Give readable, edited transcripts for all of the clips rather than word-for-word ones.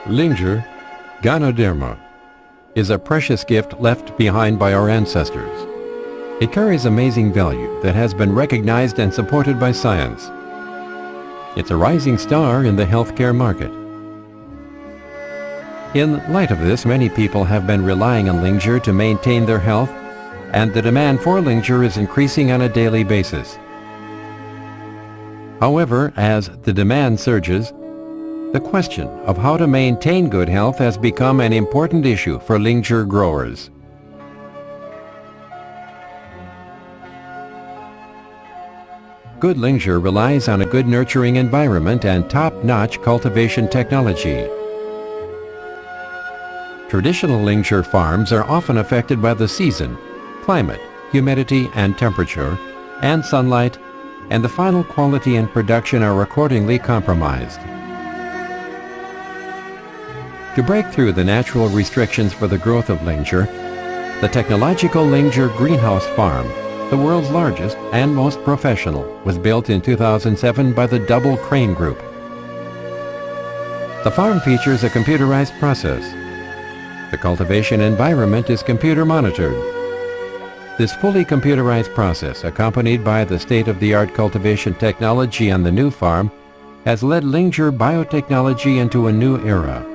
Ling Zhi, Ganoderma, is a precious gift left behind by our ancestors. It carries amazing value that has been recognized and supported by science. It's a rising star in the healthcare market. In light of this, many people have been relying on Ling Zhi to maintain their health, and the demand for Ling Zhi is increasing on a daily basis. However, as the demand surges, the question of how to maintain good health has become an important issue for Ling Zhi growers. Good Ling Zhi relies on a good nurturing environment and top-notch cultivation technology. Traditional Ling Zhi farms are often affected by the season, climate, humidity and temperature, and sunlight, and the final quality and production are accordingly compromised. To break through the natural restrictions for the growth of Ling Zhi, the technological Ling Zhi greenhouse farm, the world's largest and most professional, was built in 2007 by the Double Crane Group. The farm features a computerized process. The cultivation environment is computer monitored. This fully computerized process, accompanied by the state-of-the-art cultivation technology on the new farm, has led Ling Zhi biotechnology into a new era.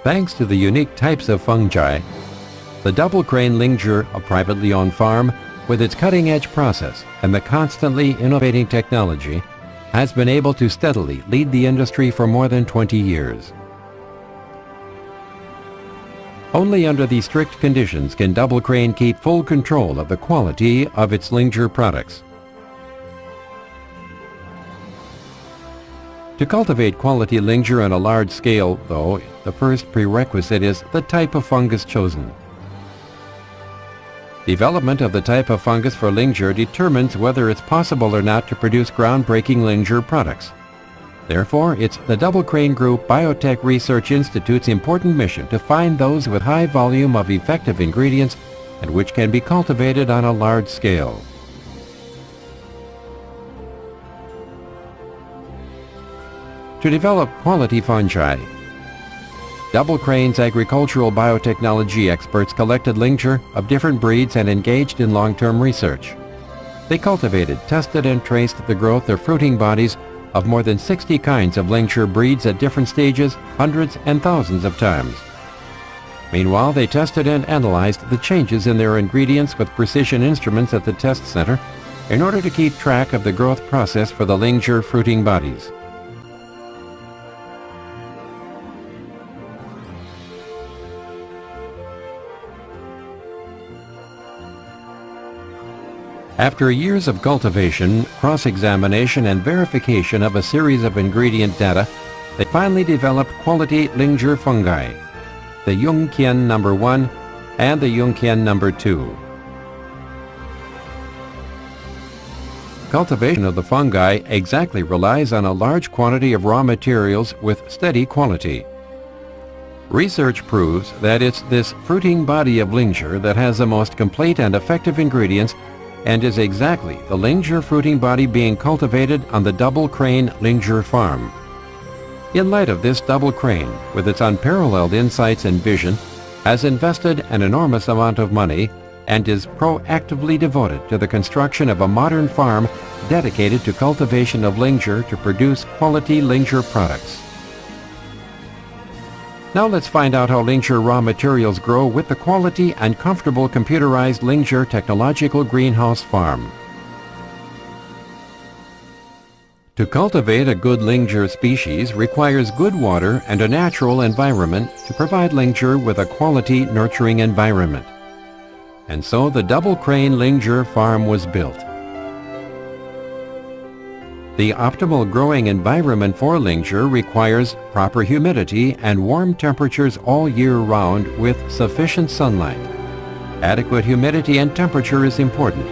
Thanks to the unique types of fungi, the Double Crane Ling Zhi, a privately owned farm, with its cutting-edge process and the constantly innovating technology, has been able to steadily lead the industry for more than 20 years. Only under these strict conditions can Double Crane keep full control of the quality of its Ling Zhi products. To cultivate quality Ling Zhi on a large scale, though, the first prerequisite is the type of fungus chosen. Development of the type of fungus for Ling Zhi determines whether it's possible or not to produce groundbreaking Ling Zhi products. Therefore, it's the Double Crane Group Biotech Research Institute's important mission to find those with high volume of effective ingredients and which can be cultivated on a large scale. To develop quality fungi, Double Crane's agricultural biotechnology experts collected Ling Zhi of different breeds and engaged in long-term research. They cultivated, tested, and traced the growth of fruiting bodies of more than 60 kinds of Ling Zhi breeds at different stages, hundreds and thousands of times. Meanwhile, they tested and analyzed the changes in their ingredients with precision instruments at the test center in order to keep track of the growth process for the Ling Zhi fruiting bodies. After years of cultivation, cross-examination, and verification of a series of ingredient data, they finally developed quality Ling Zhi fungi, the Kien No. 1 and the Kien No. 2. Cultivation of the fungi exactly relies on a large quantity of raw materials with steady quality. Research proves that it's this fruiting body of Ling Zhi that has the most complete and effective ingredients and is exactly the Ling Zhi fruiting body being cultivated on the Double Crane Ling Zhi farm. In light of this, Double Crane, with its unparalleled insights and vision, has invested an enormous amount of money and is proactively devoted to the construction of a modern farm dedicated to cultivation of Ling Zhi to produce quality Ling Zhi products. Now let's find out how Ling Zhi raw materials grow with the quality and comfortable computerized Ling Zhi technological greenhouse farm. To cultivate a good Ling Zhi species requires good water and a natural environment to provide Ling Zhi with a quality nurturing environment. And so the Double Crane Ling Zhi farm was built. The optimal growing environment for Ling Zhi requires proper humidity and warm temperatures all year round with sufficient sunlight. Adequate humidity and temperature is important,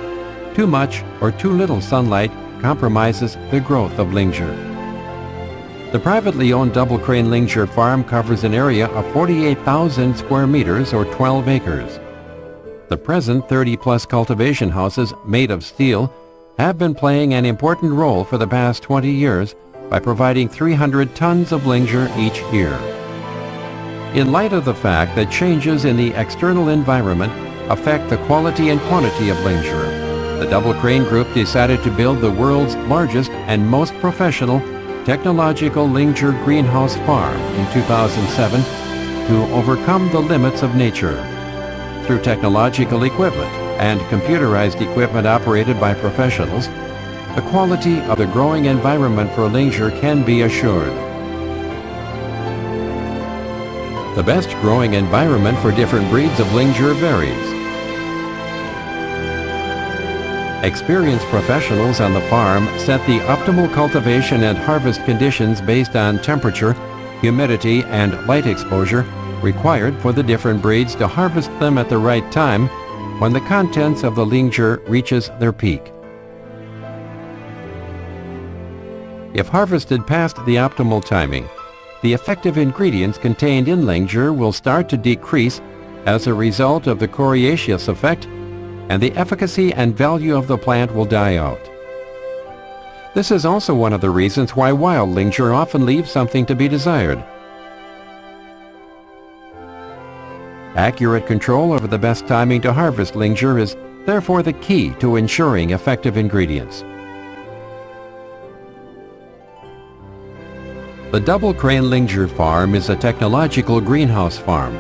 Too much or too little sunlight compromises the growth of Ling Zhi. The privately owned double crane Ling Zhi farm covers an area of 48,000 square meters or 12 acres. The present 30-plus cultivation houses made of steel have been playing an important role for the past 20 years by providing 300 tons of Ling Zhi each year. In light of the fact that changes in the external environment affect the quality and quantity of Ling Zhi, the Double Crane Group decided to build the world's largest and most professional technological Ling Zhi greenhouse farm in 2007 to overcome the limits of nature. Through technological equipment and computerized equipment operated by professionals, the quality of the growing environment for Ling Zhi can be assured. The best growing environment for different breeds of Ling Zhi varies. Experienced professionals on the farm set the optimal cultivation and harvest conditions based on temperature, humidity, and light exposure required for the different breeds to harvest them at the right time when the contents of the Ling Zhi reaches their peak. If harvested past the optimal timing, the effective ingredients contained in Ling Zhi will start to decrease as a result of the coriaceous effect, and the efficacy and value of the plant will die out. This is also one of the reasons why wild Ling Zhi often leaves something to be desired. Accurate control over the best timing to harvest Ling Zhi is therefore the key to ensuring effective ingredients. The Double Crane Ling Zhi farm is a technological greenhouse farm.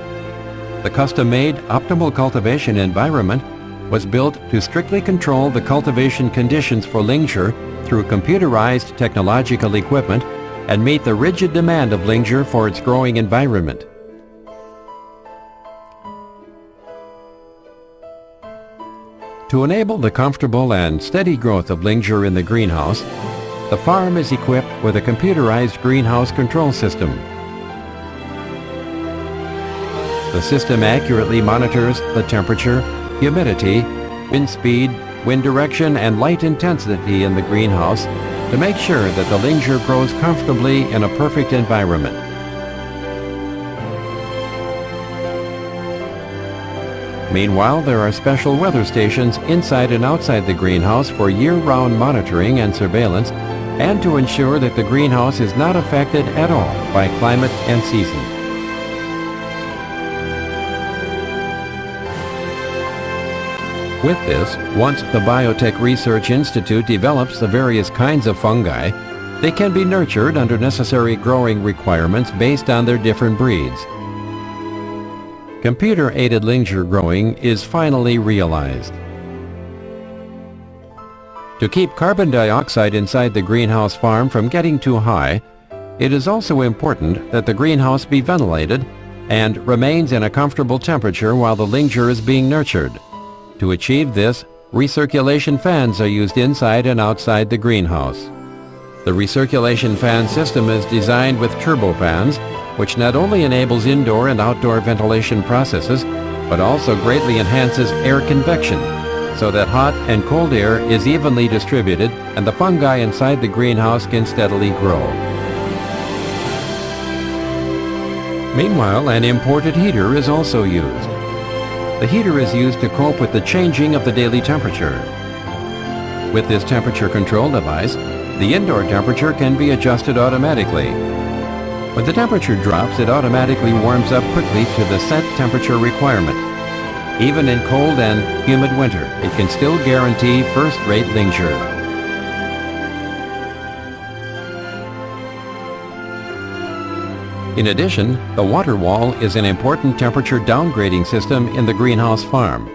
The custom-made optimal cultivation environment was built to strictly control the cultivation conditions for Ling Zhi through computerized technological equipment and meet the rigid demand of Ling Zhi for its growing environment. To enable the comfortable and steady growth of Ling Zhi in the greenhouse, the farm is equipped with a computerized greenhouse control system. The system accurately monitors the temperature, humidity, wind speed, wind direction, and light intensity in the greenhouse to make sure that the Ling Zhi grows comfortably in a perfect environment. Meanwhile, there are special weather stations inside and outside the greenhouse for year-round monitoring and surveillance, and to ensure that the greenhouse is not affected at all by climate and season. With this, once the Biotech Research Institute develops the various kinds of fungi, they can be nurtured under necessary growing requirements based on their different breeds. Computer-aided Ling Zhi growing is finally realized. To keep carbon dioxide inside the greenhouse farm from getting too high, it is also important that the greenhouse be ventilated and remains in a comfortable temperature while the Ling Zhi is being nurtured. To achieve this, recirculation fans are used inside and outside the greenhouse. The recirculation fan system is designed with turbofans, which not only enables indoor and outdoor ventilation processes, but also greatly enhances air convection, so that hot and cold air is evenly distributed and the fungi inside the greenhouse can steadily grow. Meanwhile, an imported heater is also used. The heater is used to cope with the changing of the daily temperature. With this temperature control device, the indoor temperature can be adjusted automatically. When the temperature drops, it automatically warms up quickly to the set temperature requirement. Even in cold and humid winter, it can still guarantee first-rate Ling Zhi. In addition, the water wall is an important temperature downgrading system in the greenhouse farm.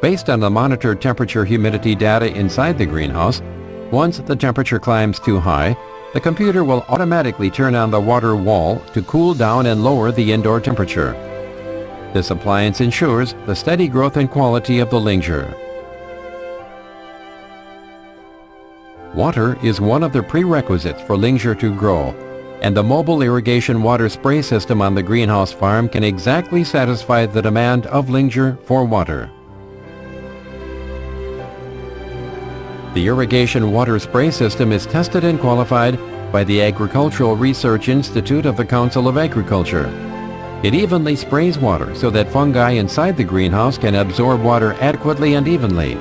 Based on the monitored temperature humidity data inside the greenhouse, once the temperature climbs too high, the computer will automatically turn on the water wall to cool down and lower the indoor temperature. This appliance ensures the steady growth and quality of the Ling Zhi. Water is one of the prerequisites for Ling Zhi to grow, and the mobile irrigation water spray system on the greenhouse farm can exactly satisfy the demand of Ling Zhi for water. The irrigation water spray system is tested and qualified by the Agricultural Research Institute of the Council of Agriculture. It evenly sprays water so that fungi inside the greenhouse can absorb water adequately and evenly.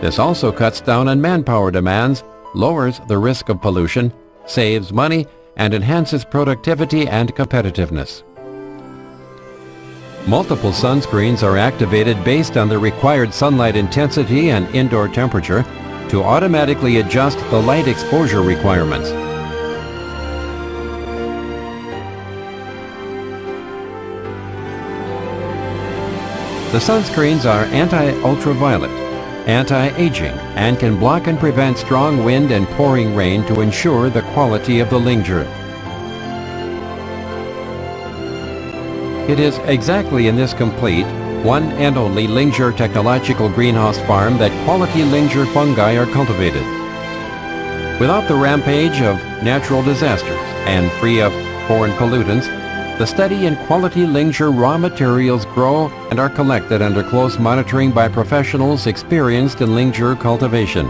This also cuts down on manpower demands, lowers the risk of pollution, saves money, and enhances productivity and competitiveness. Multiple sunscreens are activated based on the required sunlight intensity and indoor temperature to automatically adjust the light exposure requirements. The sunscreens are anti-ultraviolet, anti-aging, and can block and prevent strong wind and pouring rain to ensure the quality of the Ling Zhi. It is exactly in this complete, one and only Ling Zhi technological greenhouse farm that quality Ling Zhi fungi are cultivated. Without the rampage of natural disasters and free of foreign pollutants, the steady and quality Ling Zhi raw materials grow and are collected under close monitoring by professionals experienced in Ling Zhi cultivation.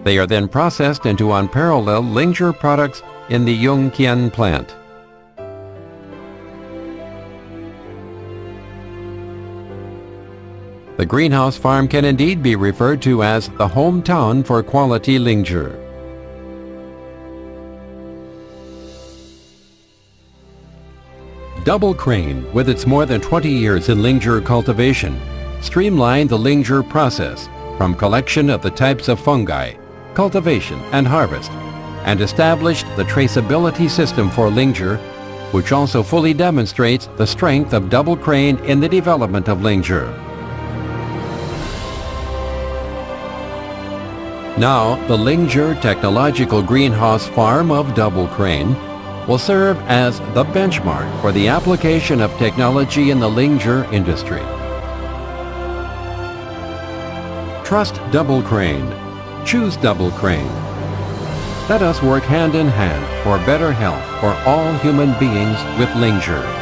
They are then processed into unparalleled Ling Zhi products in the Kien plant. The greenhouse farm can indeed be referred to as the hometown for quality Ling Zhi. Double Crane, with its more than 20 years in Ling Zhi cultivation, streamlined the Ling Zhi process from collection of the types of fungi, cultivation and harvest, and established the traceability system for Ling Zhi, which also fully demonstrates the strength of Double Crane in the development of Ling Zhi. Now, the Ling Zhi Technological Greenhouse Farm of Double Crane will serve as the benchmark for the application of technology in the Ling Zhi industry. Trust Double Crane. Choose Double Crane. Let us work hand in hand for better health for all human beings with Ling Zhi.